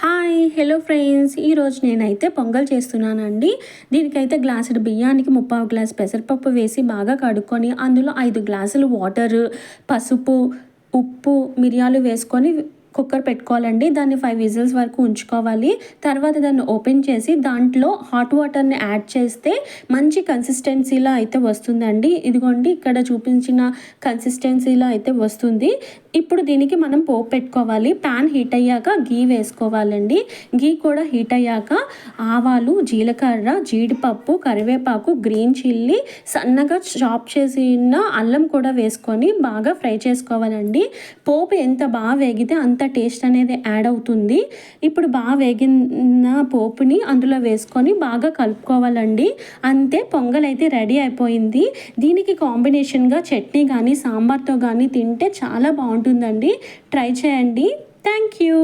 Hi hello friends, ఈరోజు నేనైతే పొంగల్ చేస్తున్నానండి. దీనికైతే గ్లాసుడు బియ్యానికి 3/4 గ్లాస్ పెసరపప్పు వేసి బాగా కడుక్కొని అందులో 5 గ్లాసులు వాటరు, పసుపు, ఉప్పు, మిరియాలు వేసుకొని కుక్కర్ పెట్టుకోవాలండి. దాన్ని 5 విజిల్స్ వరకు ఉంచుకోవాలి. తర్వాత దాన్ని ఓపెన్ చేసి దాంట్లో హాట్ వాటర్ని యాడ్ చేస్తే మంచి కన్సిస్టెన్సీలో అయితే వస్తుందండి. ఇదిగోండి, ఇక్కడ చూపించిన కన్సిస్టెన్సీలో అయితే వస్తుంది. ఇప్పుడు దీనికి మనం పోపు పెట్టుకోవాలి. ప్యాన్ హీట్ అయ్యాక గీ వేసుకోవాలండి. గీ కూడా హీట్ అయ్యాక ఆవాలు, జీలకర్ర, జీడిపప్పు, కరివేపాకు, గ్రీన్ చిల్లీ, సన్నగా చాప్ చేసిన అల్లం కూడా వేసుకొని బాగా ఫ్రై చేసుకోవాలండి. పోపు ఎంత బాగా వేగితే అంత టేస్ట్ అనేది యాడ్ అవుతుంది. ఇప్పుడు బాగా వేగిన పోపుని అందులో వేసుకొని బాగా కలుపుకోవాలండి. అంతే, పొంగల్ అయితే రెడీ అయిపోయింది. దీనికి కాంబినేషన్గా చట్నీ కానీ సాంబార్తో కానీ తింటే చాలా బాగుంటుందండి. ట్రై చేయండి. Thank you.